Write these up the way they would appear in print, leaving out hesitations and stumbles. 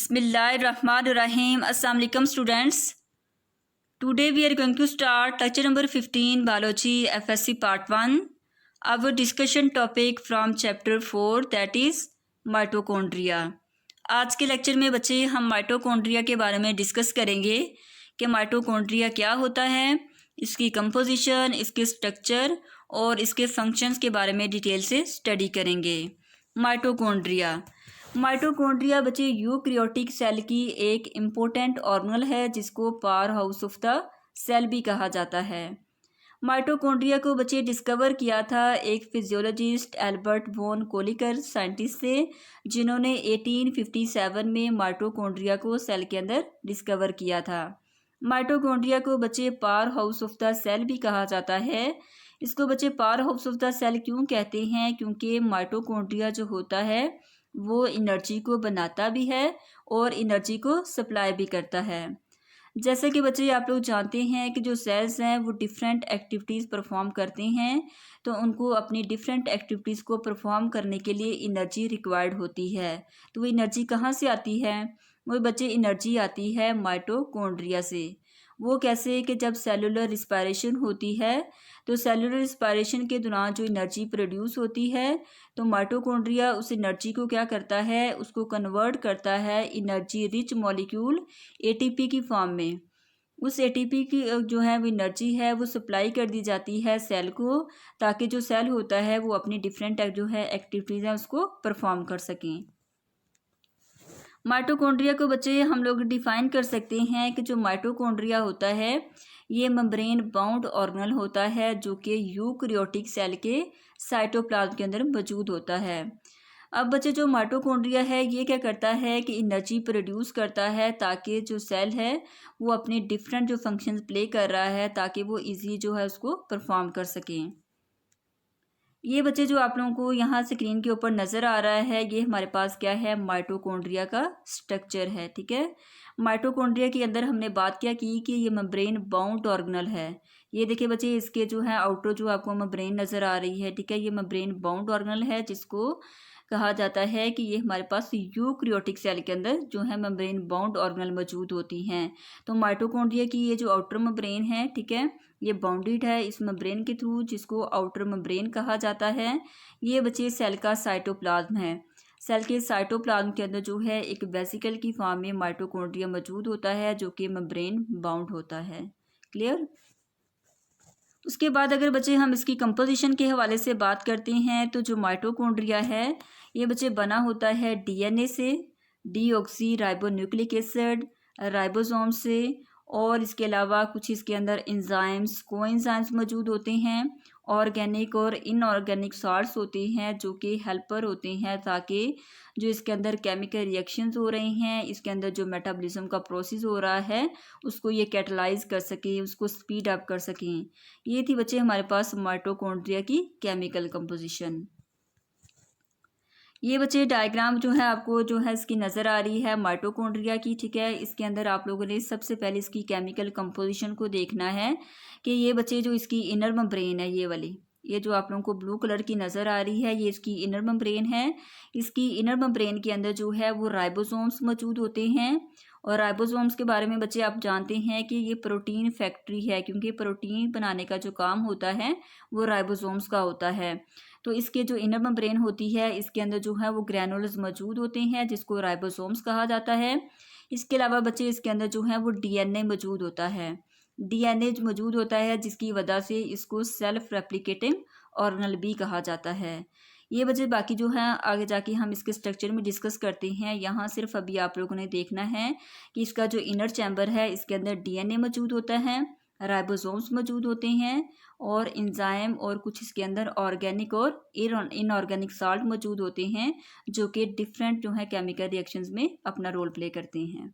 Bismillahirrahmanirrahim. Assalamu alaikum students. Today we are going to start lecture number 15 Biology FSC Part 1. Our discussion topic from chapter 4 that is Mitochondria. आज के lecture में बच्चे हम mitochondria के बारे में discuss करेंगे कि माइटोकॉन्ड्रिया क्या होता है, इसकी कंपोजिशन, इसके स्ट्रक्चर और इसके फंक्शंस के बारे में डिटेल से स्टडी करेंगे। माइटोकॉन्ड्रिया बच्चे यूकैरियोटिक सेल की एक इम्पोर्टेंट ऑर्गेनल है जिसको powerhouse of the cell भी कहा जाता है। माइटोकॉन्ड्रिया को बच्चे डिस्कवर किया था एक physiologist Albert von Kolliker scientist से, जिन्होंने 1857 में माइटोकॉन्ड्रिया को सेल के अंदर डिस्कवर किया था। माइटोकॉन्ड्रिया को बच्चे powerhouse of the cell भी कहा जाता है। इसको बच्चे powerhouse of the cell क्यों कहते हैं? क्योंकि माइटोकॉन्ड्रिया जो होता है वो एनर्जी को बनाता भी है और एनर्जी को सप्लाई भी करता है। जैसे कि बच्चे आप लोग जानते हैं कि जो सेल्स हैं वो डिफरेंट एक्टिविटीज़ परफॉर्म करते हैं, तो उनको अपनी डिफरेंट एक्टिविटीज़ को परफॉर्म करने के लिए एनर्जी रिक्वायर्ड होती है। तो वो एनर्जी कहाँ से आती है? वो बच्चे एनर्जी आती है माइटोकॉन्ड्रिया से। वो कैसे? कि जब सेलुलर रिस्पायरेशन होती है तो सेलुलर रिस्पायरेशन के दौरान जो एनर्जी प्रोड्यूस होती है तो माइटोकॉन्ड्रिया उस एनर्जी को क्या करता है, उसको कन्वर्ट करता है एनर्जी रिच मॉलिक्यूल एटीपी की फॉर्म में। उस एटीपी की जो है वो एनर्जी है वो सप्लाई कर दी जाती है सेल को, ताकि जो सेल होता है वो अपनी डिफरेंट जो है एक्टिविटीज़ हैं उसको परफॉर्म कर सकें। माइटोकॉन्ड्रिया को बच्चे हम लोग डिफाइन कर सकते हैं कि जो माइटोकॉन्ड्रिया होता है ये मेम्ब्रेन बाउंड ऑर्गेनल होता है जो कि यूकैरियोटिक सेल के साइटोप्लाज्म के अंदर मौजूद होता है। अब बच्चे जो माइटोकॉन्ड्रिया है ये क्या करता है कि एनर्जी प्रोड्यूस करता है ताकि जो सेल है वो अपने डिफरेंट जो फंक्शंस प्ले कर रहा है ताकि वो इजी जो है उसको परफॉर्म कर सकें। ये बच्चे जो आप लोगों को यहाँ स्क्रीन के ऊपर नज़र आ रहा है ये हमारे पास क्या है, माइटोकॉन्ड्रिया का स्ट्रक्चर है। ठीक है, माइटोकॉन्ड्रिया के अंदर हमने बात क्या की कि ये मेम्ब्रेन बाउंड ऑर्गेनल है। ये देखिए बच्चे इसके जो है आउटर जो आपको मेम्ब्रेन नज़र आ रही है, ठीक है, ये मेम्ब्रेन बाउंड ऑर्गेनल है जिसको कहा जाता है कि ये हमारे पास यूकैरियोटिक सेल के अंदर जो है मेम्ब्रेन बाउंड ऑर्गेनल मौजूद होती हैं। तो माइटोकॉन्ड्रिया की ये जो आउटर मेम्ब्रेन है, ठीक है, ये बाउंडेड है इस मेम्ब्रेन के थ्रू जिसको आउटर मेम्ब्रेन कहा जाता है। ये बच्चे सेल का साइटोप्लाज्म है। सेल के साइटोप्लाज्म के अंदर जो है एक वेसिकल की फॉर्म में माइटोकॉन्ड्रिया मौजूद होता है जो कि मेम्ब्रेन बाउंड होता है। क्लियर? उसके बाद अगर बच्चे हम इसकी कंपोजिशन के हवाले से बात करते हैं तो जो माइटोकॉन्ड्रिया है ये बच्चे बना होता है डीएनए से, डीऑक्सी राइबोन्यूक्लिक एसिड, राइबोसोम से, और इसके अलावा कुछ इसके अंदर एंजाइम्स, कोएंजाइम्स मौजूद होते हैं। ऑर्गेनिक और इनऑर्गेनिक सॉल्ट्स होते हैं जो कि हेल्पर होते हैं ताकि जो इसके अंदर केमिकल रिएक्शंस हो रहे हैं, इसके अंदर जो मेटाबॉलिज्म का प्रोसेस हो रहा है उसको ये कैटलाइज कर सकें, उसको स्पीड अप कर सकें। ये थी बच्चे हमारे पास माइटोकॉन्ड्रिया की केमिकल कंपोजिशन। ये बच्चे डायग्राम जो है आपको जो है इसकी नज़र आ रही है माइटोकॉन्ड्रिया की। ठीक है, इसके अंदर आप लोगों ने सबसे पहले इसकी केमिकल कंपोजिशन को देखना है कि ये बच्चे जो इसकी इनर मेम्ब्रेन है, ये वाली, ये जो आप लोगों को ब्लू कलर की नज़र आ रही है ये इसकी इनर मेम्ब्रेन है। इसकी इनर मेम्ब्रेन के अंदर जो है वो राइबोसोम्स मौजूद होते हैं। और राइबोसोम्स के बारे में बच्चे आप जानते हैं कि ये प्रोटीन फैक्ट्री है, क्योंकि प्रोटीन बनाने का जो काम होता है वो राइबोसोम्स का होता है। तो इसके जो इनर मेम्ब्रेन होती है इसके अंदर जो है वो ग्रैनुल्स मौजूद होते हैं जिसको राइबोसोम्स कहा जाता है। इसके अलावा बच्चे इसके अंदर जो है वो डीएनए मौजूद होता है। डीएनए मौजूद होता है जिसकी वजह से इसको सेल्फ रेप्लिकेटिंग ऑर्गेनल भी कहा जाता है। ये बच्चे बाकी जो है आगे जाके हम इसके स्ट्रक्चर में डिस्कस करते हैं। यहाँ सिर्फ अभी आप लोगों ने देखना है कि इसका जो इनर चैम्बर है इसके अंदर डीएनए मौजूद होता है, राइबोसोम्स मौजूद होते हैं और एंजाइम और कुछ इसके अंदर ऑर्गेनिक और इनऑर्गेनिक साल्ट मौजूद होते हैं जो कि डिफरेंट जो है केमिकल रिएक्शंस में अपना रोल प्ले करते हैं।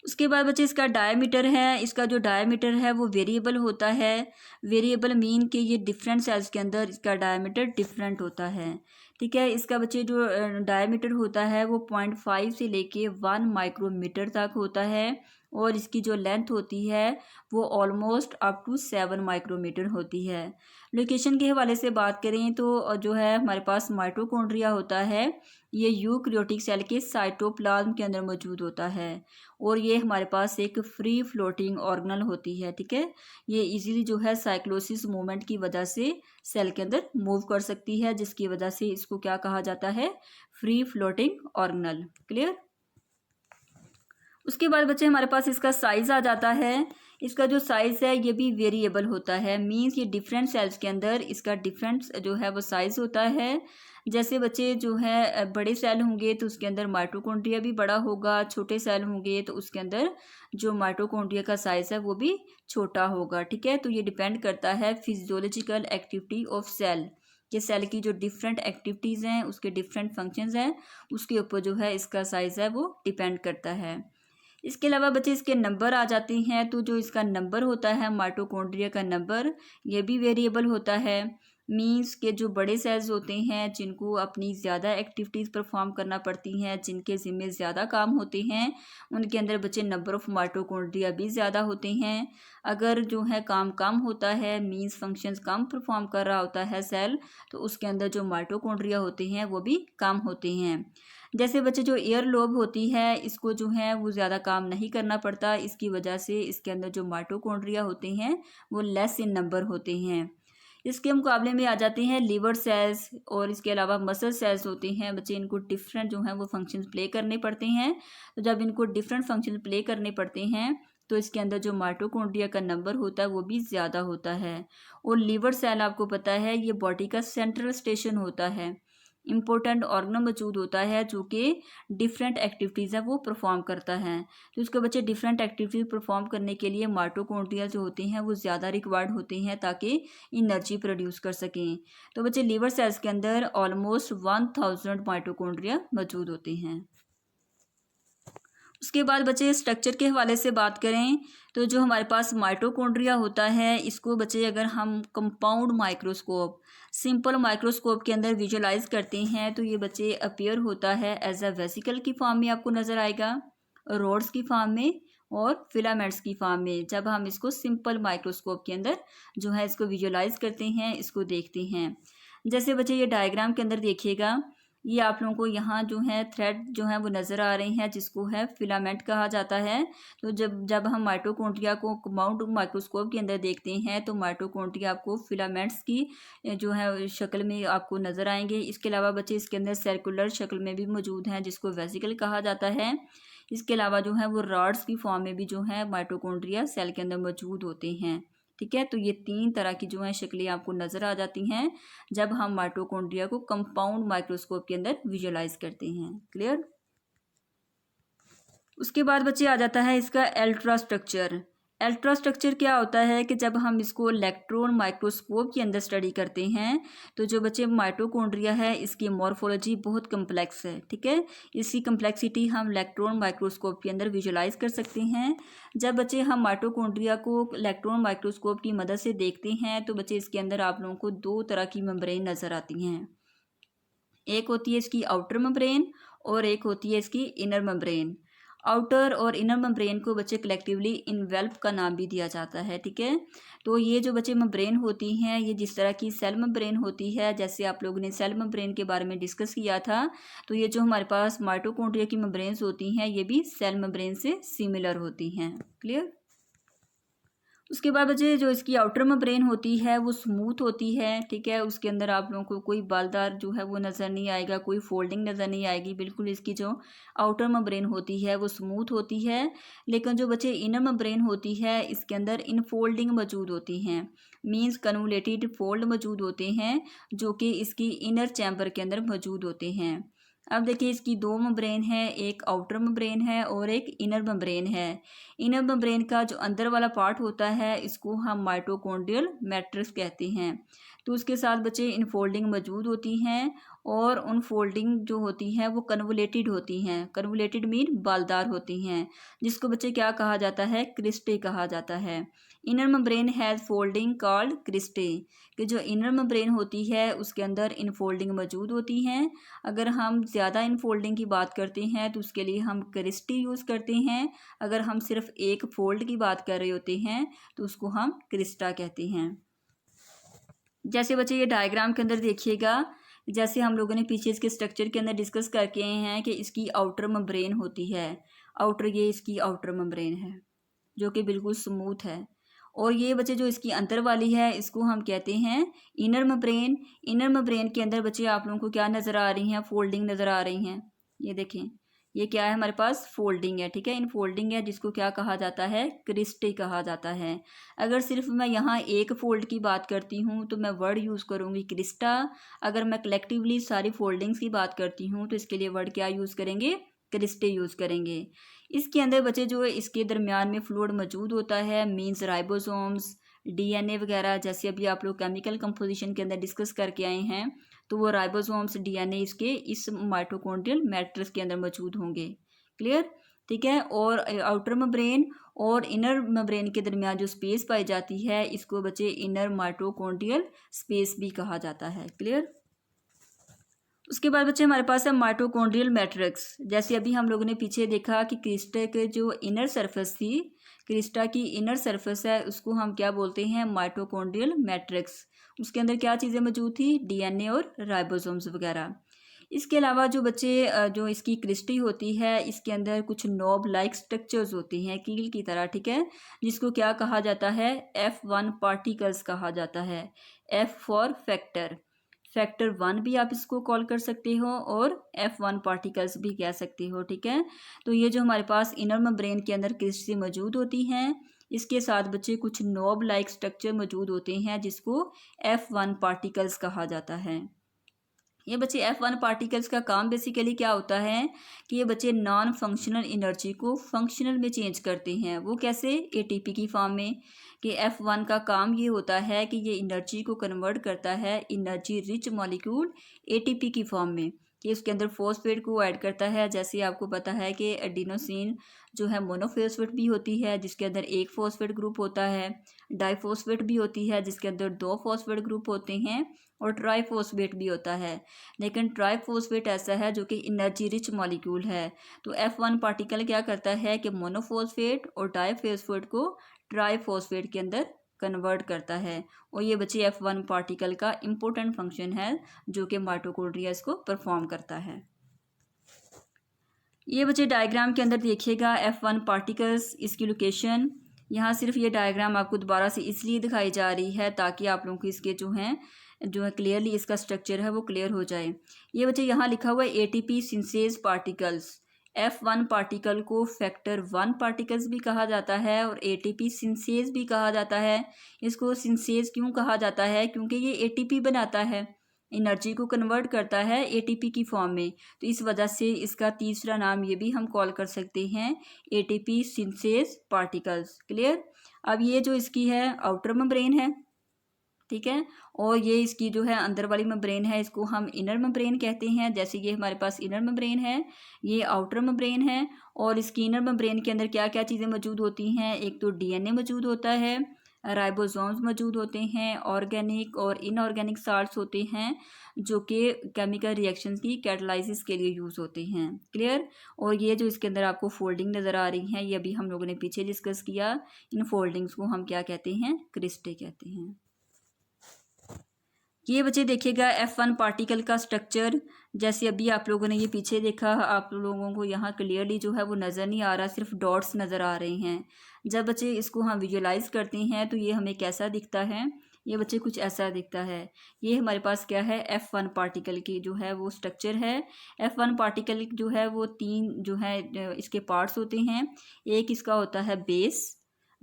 उसके बाद बच्चे इसका डायमीटर है, इसका जो डायमीटर है वो वेरिएबल होता है। वेरिएबल मीन कि ये डिफरेंट सेल्स के अंदर इसका डायमीटर डिफरेंट होता है। ठीक है, इसका बच्चे जो डायमीटर होता है वो 0.5 से लेके 1 माइक्रोमीटर तक होता है और इसकी जो लेंथ होती है वो ऑलमोस्ट अप टू 7 माइक्रोमीटर होती है। लोकेशन के हवाले से बात करें तो जो है हमारे पास माइटोकॉन्ड्रिया होता है, ये यूकैरियोटिक सेल के साइटोप्लाज्म के अंदर मौजूद होता है और ये हमारे पास एक फ्री फ्लोटिंग ऑर्गेनल होती है। ठीक है, ये इजीली जो है साइक्लोसिस मूवमेंट की वजह से सेल के अंदर मूव कर सकती है, जिसकी वजह से इसको क्या कहा जाता है, फ्री फ्लोटिंग ऑर्गेनल। क्लियर। उसके बाद बच्चे हमारे पास इसका साइज आ जाता है। इसका जो साइज है ये भी वेरिएबल होता है, मींस ये डिफरेंट सेल्स के अंदर इसका डिफरेंट जो है वो साइज होता है। जैसे बच्चे जो है बड़े सेल होंगे तो उसके अंदर माइटोकॉन्ड्रिया भी बड़ा होगा, छोटे सेल होंगे तो उसके अंदर जो माइटोकॉन्ड्रिया का साइज है वो भी छोटा होगा। ठीक है, तो ये डिपेंड करता है फिजियोलॉजिकल एक्टिविटी ऑफ सेल, कि सेल की जो डिफरेंट एक्टिविटीज़ हैं, उसके डिफरेंट फंक्शंस हैं, उसके ऊपर जो है इसका साइज है वो डिपेंड करता है। इसके अलावा बच्चे इसके नंबर आ जाते हैं, तो जो इसका नंबर होता है माइटोकॉन्ड्रिया का नंबर, ये भी वेरिएबल होता है। मींस के जो बड़े सेल्स होते हैं जिनको अपनी ज़्यादा एक्टिविटीज़ परफॉर्म करना पड़ती हैं, जिनके ज़िम्मे ज़्यादा काम होते हैं, उनके अंदर बच्चे नंबर ऑफ माइटोकॉन्ड्रिया भी ज़्यादा होते हैं। अगर जो है काम कम होता है, मींस फंक्शंस कम परफॉर्म कर रहा होता है सेल, तो उसके अंदर जो माइटोकॉन्ड्रिया होते हैं वो भी कम होते हैं। जैसे बच्चे जो एयर लोब होती है, इसको जो है वो ज़्यादा काम नहीं करना पड़ता, इसकी वजह से इसके अंदर जो माइटोकॉन्ड्रिया होते हैं वो लेस इन नंबर होते हैं। इसके मुकाबले में आ जाते हैं लीवर सेल्स और इसके अलावा मसल सेल्स होते हैं। बच्चे इनको डिफरेंट जो हैं वो फंक्शंस प्ले करने पड़ते हैं, तो जब इनको डिफरेंट फंक्शन प्ले करने पड़ते हैं तो इसके अंदर जो माइटोकॉन्ड्रिया का नंबर होता है वो भी ज़्यादा होता है। और लीवर सेल आपको पता है ये बॉडी का सेंट्रल स्टेशन होता है, इम्पोर्टेंट ऑर्गन मौजूद होता है जो कि डिफरेंट एक्टिविटीज़ है वो परफॉर्म करता है। तो उसके बच्चे डिफरेंट एक्टिविटीज़ परफॉर्म करने के लिए माइटोकॉन्ड्रिया जो होते हैं वो ज़्यादा रिक्वायर्ड होते हैं ताकि एनर्जी प्रोड्यूस कर सकें। तो बच्चे लीवर सेल्स के अंदर ऑलमोस्ट 1000 माइटोकॉन्ड्रिया मौजूद होते हैं। उसके बाद बच्चे स्ट्रक्चर के हवाले से बात करें तो जो हमारे पास माइटोकॉन्ड्रिया होता है, इसको बच्चे अगर हम कंपाउंड माइक्रोस्कोप, सिंपल माइक्रोस्कोप के अंदर विजुलाइज करते हैं तो ये बच्चे अपीयर होता है एज अ वेसिकल की फॉर्म में आपको नज़र आएगा, रोड्स की फॉर्म में और फिलामेंट्स की फॉर्म में। जब हम इसको सिंपल माइक्रोस्कोप के अंदर जो है इसको विजुलाइज करते हैं, इसको देखते हैं। जैसे बच्चे ये डायग्राम के अंदर देखिएगा, ये आप लोगों को यहाँ जो है थ्रेड जो है वो नज़र आ रहे हैं, जिसको है फिलामेंट कहा जाता है। तो जब जब हम माइटोकॉन्ड्रिया को कंपाउंड माइक्रोस्कोप के अंदर देखते हैं तो माइटोकॉन्ड्रिया आपको फिलामेंट्स की जो है शक्ल में आपको नज़र आएंगे। इसके अलावा बच्चे इसके अंदर सर्कुलर शक्ल में भी मौजूद हैं, जिसको वेसिकल कहा जाता है। इसके अलावा जो है वो रॉड्स की फॉर्म में भी जो है माइटोकॉन्ड्रिया सेल के अंदर मौजूद होते हैं। ठीक है, तो ये 3 तरह की जो है शक्लें आपको नज़र आ जाती हैं जब हम माइटोकॉन्ड्रिया को कंपाउंड माइक्रोस्कोप के अंदर विजुलाइज करते हैं। क्लियर। उसके बाद बच्चे आ जाता है इसका अल्ट्रा स्ट्रक्चर। अल्ट्रा स्ट्रक्चर क्या होता है कि जब हम इसको इलेक्ट्रॉन माइक्रोस्कोप के अंदर स्टडी करते हैं तो जो बच्चे माइटोकॉन्ड्रिया है इसकी मॉर्फोलॉजी बहुत कम्प्लेक्स है। ठीक है, इसकी कम्प्लेक्सिटी हम इलेक्ट्रॉन माइक्रोस्कोप के अंदर विजुलाइज कर सकते हैं। जब बच्चे हम माइटोकॉन्ड्रिया को इलेक्ट्रॉन माइक्रोस्कोप की मदद से देखते हैं तो बच्चे इसके अंदर आप लोगों को 2 तरह की मेम्ब्रेन नज़र आती हैं। एक होती है इसकी आउटर मेम्ब्रेन और एक होती है इसकी इनर मेम्ब्रेन। आउटर और इनर मेम्ब्रेन को बच्चे कलेक्टिवली इन्वेल्प का नाम भी दिया जाता है। ठीक है, तो ये जो बच्चे मेम्ब्रेन होती हैं ये जिस तरह की सेल मेम्ब्रेन होती है, जैसे आप लोगों ने सेल मेम्ब्रेन के बारे में डिस्कस किया था, तो ये जो हमारे पास माइटोकॉन्ड्रिया की मेम्ब्रेन्स होती हैं ये भी सेल मेम्ब्रेन से सिमिलर होती हैं। क्लियर। उसके बाद बच्चे जो इसकी आउटर मेम्ब्रेन होती है वो स्मूथ होती है। ठीक है, उसके अंदर आप लोगों को कोई बालदार जो है वो नज़र नहीं आएगा, कोई फोल्डिंग नज़र नहीं आएगी। बिल्कुल इसकी जो आउटर मेम्ब्रेन होती है वो स्मूथ होती है। लेकिन जो बच्चे इनर मेम्ब्रेन होती है इसके अंदर इनफोल्डिंग मौजूद होती हैं, मींस कन्वोलेटेड फोल्ड मौजूद होते हैं जो कि इसकी इनर चैम्बर के अंदर मौजूद होते हैं। अब देखिए इसकी 2 मेम्ब्रेन है, एक आउटर मेम्ब्रेन है और एक इनर मेम्ब्रेन है। इनर मेम्ब्रेन का जो अंदर वाला पार्ट होता है इसको हम माइटोकॉन्ड्रियल मैट्रिक्स कहते हैं। तो उसके साथ बच्चे इनफोल्डिंग मौजूद होती हैं और उन फोल्डिंग जो होती हैं वो कन्वोलेटेड होती हैं। कन्वोलेटेड मीन बालदार होती हैं, जिसको बच्चे क्या कहा जाता है, क्रिस्टे कहा जाता है। Inner membrane has folding called cristae, कि जो इनर मेम्ब्रेन होती है उसके अंदर इनफोल्डिंग मौजूद होती हैं। अगर हम ज़्यादा इनफोल्डिंग की बात करते हैं तो उसके लिए हम क्रिस्टी यूज़ करते हैं। अगर हम सिर्फ एक फोल्ड की बात कर रहे होते हैं तो उसको हम क्रिस्टा कहते हैं। जैसे बच्चे ये डायग्राम के अंदर देखिएगा, जैसे हम लोगों ने पीछे इसके स्ट्रक्चर के अंदर डिस्कस करके आए हैं कि इसकी आउटर मेम्ब्रेन होती है। आउटर, ये इसकी आउटर मेम्ब्रेन है जो कि बिल्कुल स्मूथ है। और ये बच्चे जो इसकी अंदर वाली है इसको हम कहते हैं इनर मेम्ब्रेन। इनर मेम्ब्रेन के अंदर बच्चे आप लोगों को क्या नज़र आ रही हैं, फोल्डिंग नज़र आ रही हैं। ये देखें, ये क्या है, हमारे पास फोल्डिंग है, ठीक है, इन फोल्डिंग है, जिसको क्या कहा जाता है, क्रिस्टे कहा जाता है। अगर सिर्फ मैं यहाँ एक फोल्ड की बात करती हूँ तो मैं वर्ड यूज़ करूँगी क्रिस्टा। अगर मैं कलेक्टिवली सारी फोल्डिंग्स की बात करती हूँ तो इसके लिए वर्ड क्या यूज़ करेंगे, क्रिस्टे यूज़ करेंगे। इसके अंदर बच्चे जो है इसके दरमियान में फ्लूइड मौजूद होता है, मीन्स राइबोसोम्स, डीएनए वगैरह, जैसे अभी आप लोग केमिकल कंपोजिशन के अंदर डिस्कस करके आए हैं, तो वो राइबोसोम्स, डीएनए इसके इस माइटोकॉन्ड्रियल मैट्रिक्स के अंदर मौजूद होंगे। क्लियर, ठीक है। और आउटर मेम्ब्रेन और इनर मेम्ब्रेन के दरमियान जो स्पेस पाई जाती है इसको बच्चे इनर माइटोकॉन्ड्रियल स्पेस भी कहा जाता है। क्लियर। उसके बाद बच्चे हमारे पास है माइटोकॉन्ड्रियल मैट्रिक्स। जैसे अभी हम लोगों ने पीछे देखा कि क्रिस्टा के जो इनर सरफेस थी, क्रिस्टा की इनर सरफेस है, उसको हम क्या बोलते हैं, माइटोकॉन्ड्रियल मैट्रिक्स। उसके अंदर क्या चीज़ें मौजूद थी, डीएनए और राइबोसोम्स वगैरह। इसके अलावा जो बच्चे जो इसकी क्रिस्टी होती है इसके अंदर कुछ नोब लाइक स्ट्रक्चर्स होती हैं कील की तरह, ठीक है, जिसको क्या कहा जाता है, F1 पार्टिकल्स कहा जाता है। F फॉर फैक्टर, फैक्टर 1 भी आप इसको कॉल कर सकते हो और F1 पार्टिकल्स भी कह सकते हो, ठीक है। तो ये जो हमारे पास इनर मेम्ब्रेन के अंदर क्रिस्टी मौजूद होती हैं, इसके साथ बच्चे कुछ नोब लाइक स्ट्रक्चर मौजूद होते हैं जिसको F1 पार्टिकल्स कहा जाता है। ये बच्चे F1 पार्टिकल्स का काम बेसिकली क्या होता है कि ये बच्चे नॉन फंक्शनल एनर्जी को फंक्शनल में चेंज करते हैं। वो कैसे, एटीपी की फॉर्म में। कि F1 का काम ये होता है कि ये एनर्जी को कन्वर्ट करता है एनर्जी रिच मॉलिक्यूल एटीपी की फॉर्म में, कि उसके अंदर फॉस्फेट को ऐड करता है। जैसे आपको पता है कि एडिनोसिन जो है मोनोफॉस्फेट भी होती है जिसके अंदर एक फॉस्फेट ग्रुप होता है, डाइफॉस्फेट भी होती है जिसके अंदर दो फॉस्फेट ग्रुप होते हैं, और ट्राइफॉस्फेट भी होता है। लेकिन ट्राइफॉस्फेट ऐसा है जो कि एनर्जी रिच मॉलिक्यूल है। तो F1 पार्टिकल क्या करता है कि मोनोफॉस्फेट और डाइफॉस्फेट को ट्राइफॉस्फेट के अंदर कन्वर्ट करता है। और ये बच्चे F1 पार्टिकल का इम्पोर्टेंट फंक्शन है जो कि माइटोकॉन्ड्रिया इसको परफॉर्म करता है। ये बच्चे डायग्राम के अंदर देखिएगा F1 पार्टिकल्स, इसकी लोकेशन। यहाँ सिर्फ ये डायग्राम आपको दोबारा से इसलिए दिखाई जा रही है ताकि आप लोगों को इसके जो है क्लियरली इसका स्ट्रक्चर है वो क्लियर हो जाए। ये बच्चे यहाँ लिखा हुआ है ATP synthase particles. F1 particle को फैक्टर 1 पार्टिकल्स भी कहा जाता है और एटीपी सिंथेस भी कहा जाता है। इसको सिंथेस क्यों कहा जाता है, क्योंकि ये एटीपी बनाता है, एनर्जी को कन्वर्ट करता है एटीपी की फॉर्म में। तो इस वजह से इसका तीसरा नाम ये भी हम कॉल कर सकते हैं एटीपी सिंथेस पार्टिकल्स। क्लियर। अब ये जो इसकी है आउटर मेम्ब्रेन है, ठीक है, और ये इसकी जो है अंदर वाली मेम्ब्रेन है इसको हम इनर मेम्ब्रेन कहते हैं। जैसे ये हमारे पास इनर मेम्ब्रेन है, ये आउटर मेम्ब्रेन है। और इसकी इनर मेम्ब्रेन के अंदर क्या क्या चीज़ें मौजूद होती हैं, एक तो डीएनए मौजूद होता है, राइबोसोम्स मौजूद होते हैं, ऑर्गेनिक और इनऑर्गेनिक साल्ट्स होते हैं जो कि केमिकल रिएक्शंस की कैटालाइसिस के लिए यूज़ होते हैं। क्लियर। और ये जो इसके अंदर आपको फोल्डिंग नज़र आ रही हैं ये अभी हम लोगों ने पीछे डिस्कस किया। इन फोल्डिंग्स को हम क्या कहते हैं, क्रिस्टे कहते हैं। ये बच्चे देखिएगा F1 पार्टिकल का स्ट्रक्चर। जैसे अभी आप लोगों ने ये पीछे देखा, आप लोगों को यहाँ क्लियरली जो है वो नज़र नहीं आ रहा, सिर्फ डॉट्स नज़र आ रहे हैं। जब बच्चे इसको हम विजुलाइज करते हैं तो ये हमें कैसा दिखता है, ये बच्चे कुछ ऐसा दिखता है। ये हमारे पास क्या है, F1 पार्टिकल की जो है वो स्ट्रक्चर है। F1 पार्टिकल जो है वो तीन जो है इसके पार्ट्स होते हैं। एक इसका होता है बेस,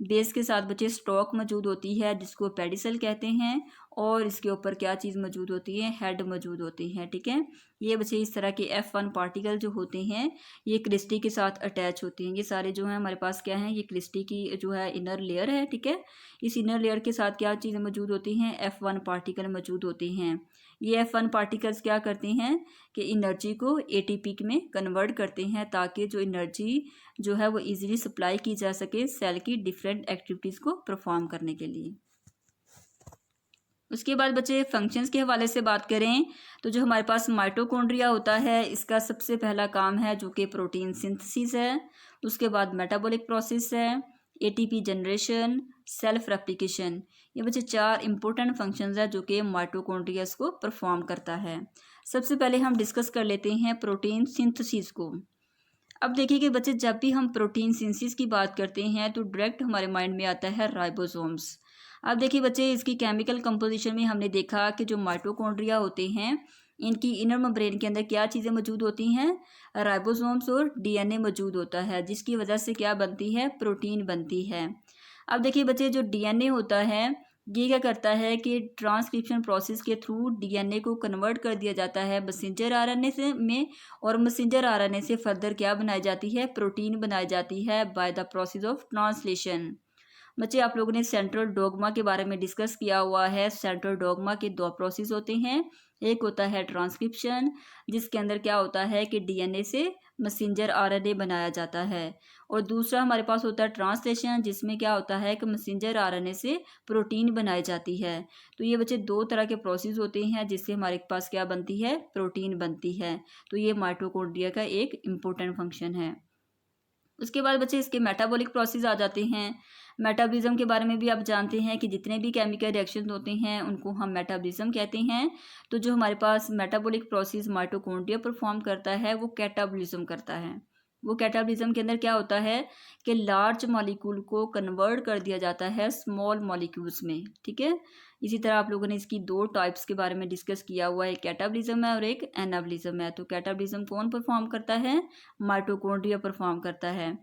बेस के साथ बच्चे स्टॉक मौजूद होती है जिसको पेडिसल कहते हैं, और इसके ऊपर क्या चीज़ मौजूद होती है, हेड मौजूद होती है, ठीक है। ये बच्चे इस तरह के F1 पार्टिकल जो होते हैं ये क्रिस्टी के साथ अटैच होते हैं। ये सारे जो हैं हमारे पास क्या हैं, ये क्रिस्टी की जो है इनर लेयर है, ठीक है। इस इनर लेयर के साथ क्या चीज़ें मौजूद होती हैं, F1 पार्टिकल मौजूद होते हैं। ये F1 पार्टिकल्स क्या करते हैं कि एनर्जी को एटीपी में कन्वर्ट करते हैं ताकि जो एनर्जी जो है वो इजीली सप्लाई की जा सके सेल की डिफरेंट एक्टिविटीज़ को परफॉर्म करने के लिए। उसके बाद बच्चे फंक्शंस के हवाले से बात करें तो जो हमारे पास माइटोकॉन्ड्रिया होता है इसका सबसे पहला काम है जो कि प्रोटीन सिंथेसिस है। उसके बाद मेटाबॉलिक प्रोसेस है, एटीपी जनरेशन, सेल्फ रेप्लिकेशन। ये बच्चे 4 इंपॉर्टेंट फंक्शंस है जो कि माइटोकॉन्ड्रियास को परफॉर्म करता है। सबसे पहले हम डिस्कस कर लेते हैं प्रोटीन सिंथेसिस को। अब देखिए कि बच्चे जब भी हम प्रोटीन सिंथेसिस की बात करते हैं तो डायरेक्ट हमारे माइंड में आता है राइबोसोम्स। अब देखिए बच्चे इसकी केमिकल कंपोजिशन में हमने देखा कि जो माइटोकॉन्ड्रिया होते हैं इनकी इनर मेम्ब्रेन के अंदर क्या चीज़ें मौजूद होती हैं, राइबोसोम्स और डीएनए मौजूद होता है, जिसकी वजह से क्या बनती है, प्रोटीन बनती है। अब देखिए बच्चे जो डीएनए होता है ये क्या करता है कि ट्रांसक्रिप्शन प्रोसेस के थ्रू डीएनए को कन्वर्ट कर दिया जाता है मैसेंजर आरएनए से में, और मैसेंजर आरएनए से फर्दर क्या बनाई जाती है, प्रोटीन बनाई जाती है by the process of translation. बच्चे आप लोगों ने सेंट्रल डोगमा के बारे में डिस्कस किया हुआ है। सेंट्रल डोगमा के 2 प्रोसेस होते हैं, एक होता है ट्रांसक्रिप्शन जिसके अंदर क्या होता है कि डीएनए से मैसेंजर आरएनए बनाया जाता है, और दूसरा हमारे पास होता है ट्रांसलेशन जिसमें क्या होता है कि मैसेंजर आरएनए से प्रोटीन बनाई जाती है। तो ये बच्चे 2 तरह के प्रोसेस होते हैं जिससे हमारे पास क्या बनती है, प्रोटीन बनती है। तो ये माइटोकॉन्ड्रिया का एक इम्पोर्टेंट फंक्शन है। उसके बाद बच्चे इसके मेटाबॉलिक प्रोसेस आ जाते हैं। मेटाबॉलिज्म के बारे में भी आप जानते हैं कि जितने भी केमिकल रिएक्शन होते हैं उनको हम मेटाबॉलिज्म कहते हैं। तो जो हमारे पास मेटाबॉलिक प्रोसेस माइटोकॉन्ड्रिया परफॉर्म करता है वो कैटाबॉलिज्म करता है। वो कैटाबॉलिज्म के अंदर क्या होता है कि लार्ज मॉलिक्यूल को कन्वर्ट कर दिया जाता है स्मॉल मॉलिक्यूल्स में, ठीक है। इसी तरह आप लोगों ने इसकी 2 टाइप्स के बारे में डिस्कस किया हुआ है, कैटाबॉलिज्म है और एक एनाबॉलिज्म है। तो कैटाबॉलिज्म कौन परफॉर्म करता है, माइटोकॉन्ड्रिया परफॉर्म करता है।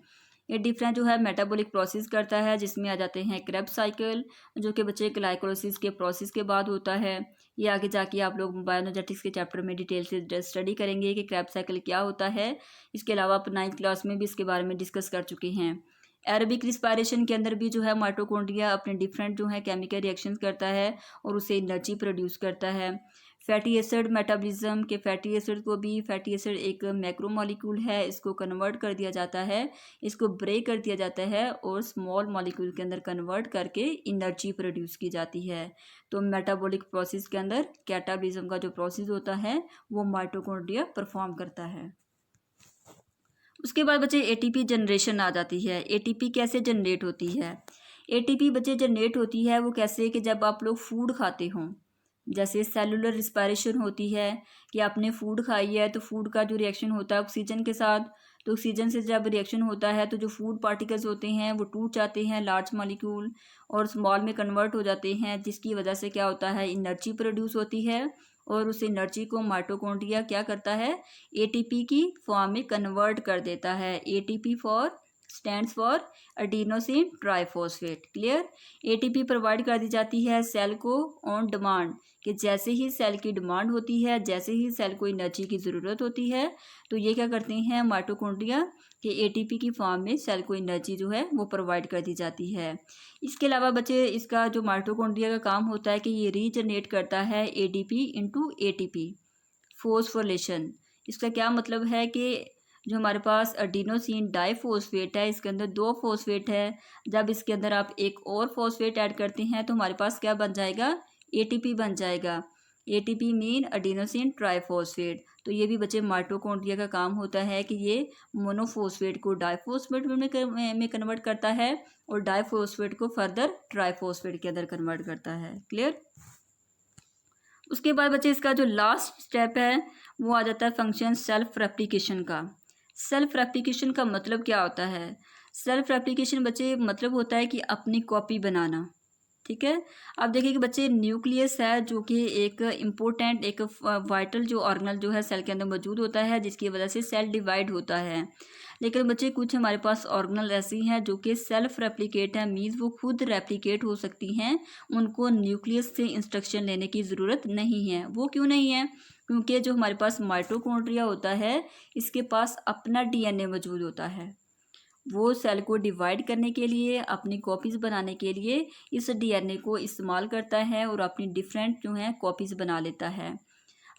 ये डिफरेंट जो है मेटाबॉलिक प्रोसेस करता है जिसमें आ जाते हैं क्रेब्स साइकिल जो कि बच्चे ग्लाइकोलाइसिस के प्रोसेस के बाद होता है। ये आगे जाके आप लोग बायोएनर्जेटिक्स के चैप्टर में डिटेल से स्टडी करेंगे कि क्रेब्स साइकिल क्या होता है। इसके अलावा आप 9th क्लास में भी इसके बारे में डिस्कस कर चुके हैं। एरोबिक रिस्पायरेशन के अंदर भी जो है माइटोकॉन्ड्रिया अपने डिफरेंट जो है केमिकल रिएक्शंस करता है और उसे एनर्जी प्रोड्यूस करता है। फैटी एसिड मेटाबॉलिज्म के फैटी एसिड को भी, फैटी एसिड एक मैक्रोमोलिक्यूल है, इसको कन्वर्ट कर दिया जाता है, इसको ब्रेक कर दिया जाता है और स्मॉल मॉलिक्यूल के अंदर कन्वर्ट करके एनर्जी प्रोड्यूस की जाती है। तो मेटाबॉलिक प्रोसेस के अंदर कैटाबॉलिज्म का जो प्रोसेस होता है वो माइटोकॉन्ड्रिया परफॉर्म करता है। उसके बाद बच्चे एटीपी जनरेशन आ जाती है। एटीपी कैसे जनरेट होती है, एटीपी बच्चे जनरेट होती है वो कैसे कि जब आप लोग फूड खाते हों, जैसे सेलुलर रिस्पायरेशन होती है कि आपने फूड खाई है तो फूड का जो रिएक्शन होता है ऑक्सीजन के साथ, तो ऑक्सीजन से जब रिएक्शन होता है तो जो फूड पार्टिकल्स होते हैं वो टूट जाते हैं लार्ज मॉलिक्यूल और स्मॉल में कन्वर्ट हो जाते हैं, जिसकी वजह से क्या होता है, एनर्जी प्रोड्यूस होती है और उस एनर्जी को माइटोकॉन्ड्रिया क्या करता है, एटीपी की फॉर्म में कन्वर्ट कर देता है। ATP stands for adenosine triphosphate. Clear. ATP provide कर दी जाती है सेल को ऑन डिमांड, कि जैसे ही सेल की डिमांड होती है, जैसे ही सेल को एनर्जी की ज़रूरत होती है तो ये क्या करते हैं माइटोकॉन्ड्रिया कि एटीपी की फॉर्म में सेल को एनर्जी जो है वो प्रोवाइड कर दी जाती है। इसके अलावा बच्चे इसका जो माइटोकॉन्ड्रिया का काम होता है कि ये रीजनरेट करता है एडीपी इंटू एटीपी फोस्फोरिलेशन। इसका क्या मतलब है कि जो हमारे पास एडिनोसिन डाइफॉस्फेट है इसके अंदर 2 फॉस्फेट है, जब इसके अंदर आप एक और फॉस्फेट ऐड करते हैं तो हमारे पास क्या बन जाएगा, एटीपी बन जाएगा। ATP mean adenosine triphosphate. तो ये भी बच्चे माइटोकॉन्ड्रिया का काम होता है कि ये मोनोफॉस्फेट को डाइफॉस्फेट में कन्वर्ट करता है और डाइफॉस्फेट को फर्दर ट्राइफॉस्फेट के अंदर कन्वर्ट करता है। क्लियर। उसके बाद बच्चे इसका जो लास्ट स्टेप है वो आ जाता है फंक्शन सेल्फ रेप्लिकेशन का। सेल्फ रेप्लिकेशन का मतलब क्या होता है, सेल्फ रेप्लिकेशन बच्चे मतलब होता है कि अपनी कॉपी बनाना, ठीक है। अब देखिए कि बच्चे न्यूक्लियस है जो कि एक इम्पोर्टेंट एक वाइटल जो ऑर्गेनल जो है सेल के अंदर मौजूद होता है जिसकी वजह से सेल डिवाइड होता है। लेकिन बच्चे कुछ हमारे पास ऑर्गेनल ऐसी हैं जो कि सेल्फ रेप्लिकेट है, मीन्स वो खुद रेप्लिकेट हो सकती हैं, उनको न्यूक्लियस से इंस्ट्रक्शन लेने की ज़रूरत नहीं है। वो क्यों नहीं है, क्योंकि जो हमारे पास माइटोकॉन्ड्रिया होता है इसके पास अपना डीएनए मौजूद होता है। वो सेल को डिवाइड करने के लिए, अपनी कॉपीज़ बनाने के लिए इस डीएनए को इस्तेमाल करता है और अपनी डिफरेंट जो है कॉपीज़ बना लेता है।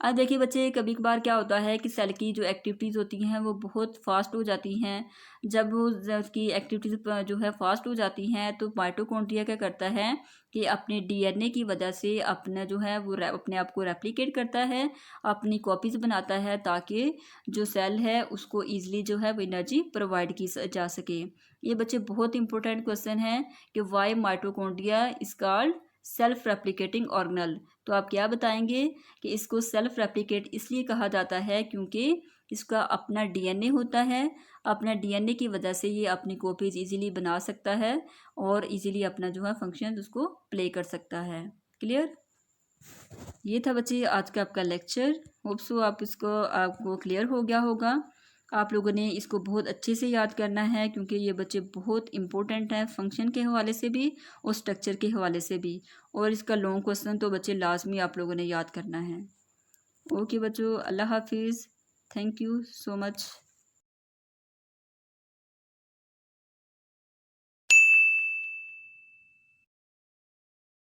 अब देखिए बच्चे, कभी कभार क्या होता है कि सेल की जो एक्टिविटीज़ होती हैं वो बहुत फास्ट हो जाती हैं। जब वो उसकी एक्टिविटीज़ जो है फास्ट हो जाती हैं तो माइटोकॉन्ड्रिया क्या करता है कि अपने डीएनए की वजह से अपना जो है वो अपने आप को रेप्लिकेट करता है, अपनी कॉपीज़ बनाता है, ताकि जो सेल है उसको ईजिली जो है वो एनर्जी प्रोवाइड की जा सके। ये बच्चे बहुत इंपॉर्टेंट क्वेश्चन है कि why mitochondria is called self replicating organelle. तो आप क्या बताएंगे कि इसको सेल्फ रेप्लिकेट इसलिए कहा जाता है क्योंकि इसका अपना डीएनए होता है। अपना डीएनए की वजह से ये अपनी कॉपीज इजीली बना सकता है और इजीली अपना जो है फंक्शन उसको प्ले कर सकता है। क्लियर? ये था बच्चे आज का आपका लेक्चर। होप सो आपको क्लियर हो गया होगा। आप लोगों ने इसको बहुत अच्छे से याद करना है क्योंकि ये बच्चे बहुत इंपॉर्टेंट हैं फंक्शन के हवाले से भी और स्ट्रक्चर के हवाले से भी। और इसका लॉन्ग क्वेश्चन तो बच्चे लाजमी आप लोगों ने याद करना है। ओके बच्चों, अल्लाह हाफिज़। Thank you so much.